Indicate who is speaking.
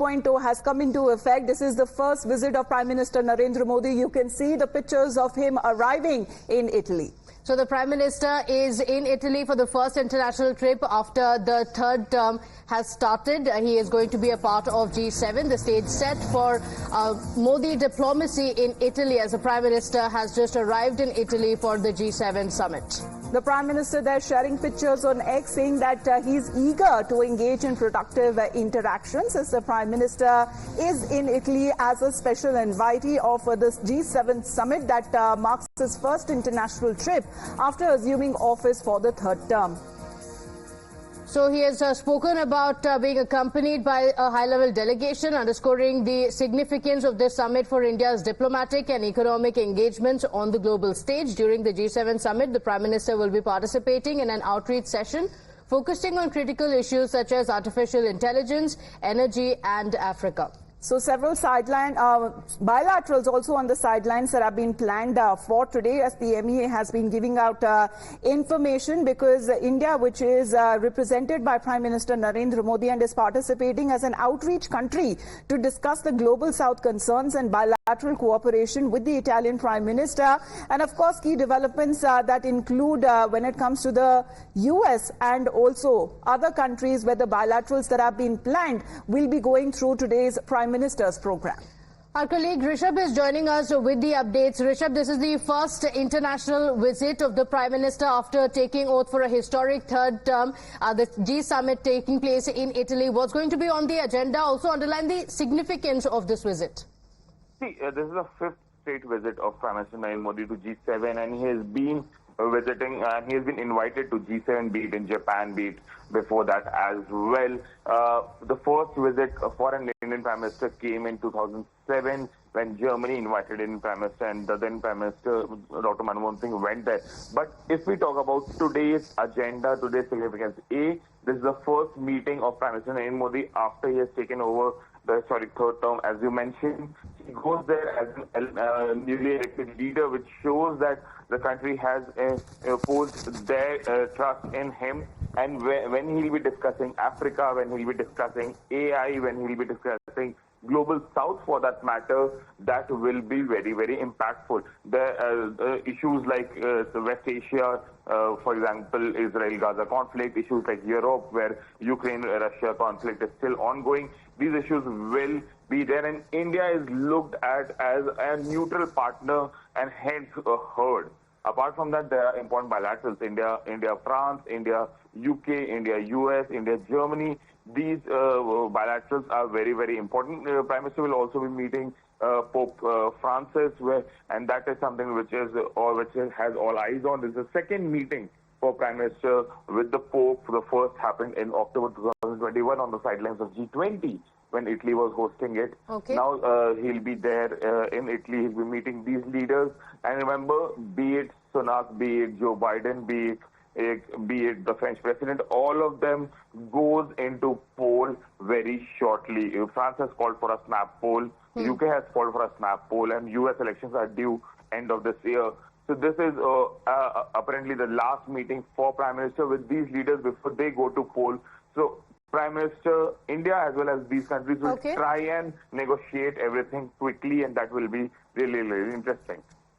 Speaker 1: 2.0 has come into effect. This is the first visit of Prime Minister Narendra Modi. You can see the pictures of him arriving in Italy.
Speaker 2: So the Prime Minister is in Italy for the first international trip after the third term has started. He is going to be a part of G7. The stage set for Modi diplomacy in Italy as the Prime Minister has just arrived in Italy for the G7 summit.
Speaker 1: The Prime Minister there sharing pictures on X saying that he's eager to engage in productive interactions as the Prime Minister is in Italy as a special invitee of this G7 summit that marks his first international trip after assuming office for the third term.
Speaker 2: So he has spoken about being accompanied by a high-level delegation, underscoring the significance of this summit for India's diplomatic and economic engagements on the global stage. During the G7 summit, the Prime Minister will be participating in an outreach session focusing on critical issues such as artificial intelligence, energy and Africa.
Speaker 1: So several bilaterals also on the sidelines that have been planned for today as the MEA has been giving out information because India, which is represented by Prime Minister Narendra Modi and is participating as an outreach country to discuss the global south concerns and bilateral cooperation with the Italian Prime Minister. And of course, key developments that include when it comes to the US and also other countries where the bilaterals that have been planned will be going through today's Prime Minister's program.
Speaker 2: Our colleague Rishabh is joining us with the updates. Rishabh, this is the first international visit of the Prime Minister after taking oath for a historic third term. The G summit taking place in Italy. What's going to be on the agenda? Also underline the significance of this visit.
Speaker 3: See, this is the fifth state visit of Prime Minister Narendra Modi to G7, and he has been visiting and he has been invited to G7, be it in Japan, be it before that as well. The first visit for an Indian Prime Minister came in 2007 when Germany invited Indian Prime Minister, and the then Prime Minister Dr. Manmohan Singh went there. But if we talk about today's agenda, today's significance, this is the first meeting of Prime Minister Narendra Modi after he has taken over the historic third term. As you mentioned, he goes there as a newly elected leader, which shows that the country has posed their trust in him. And when he'll be discussing Africa, when he'll be discussing AI, when he'll be discussing Global South for that matter, that will be very, very impactful. The issues like the West Asia, for example, Israel-Gaza conflict, issues like Europe, where Ukraine-Russia conflict is still ongoing, these issues will be there, and India is looked at as a neutral partner and hence heard. Apart from that, there are important bilaterals: India-France, India-UK, India-US, India-Germany. These bilaterals are very, very important. Prime Minister will also be meeting Pope Francis, and that is something which has all eyes on. This is the second meeting for Prime Minister with the Pope. The first happened in October 2021 on the sidelines of G20 when Italy was hosting it.
Speaker 2: Okay.
Speaker 3: Now he'll be there in Italy. He'll be meeting these leaders. And remember, be it Sunak, be it Joe Biden, be it the French president, all of them goes into poll very shortly. France has called for a snap poll, UK has called for a snap poll, and US elections are due end of this year. So this is apparently the last meeting for Prime Minister with these leaders before they go to poll. So Prime Minister, India as well as these countries will try and negotiate everything quickly, and that will be really, really interesting.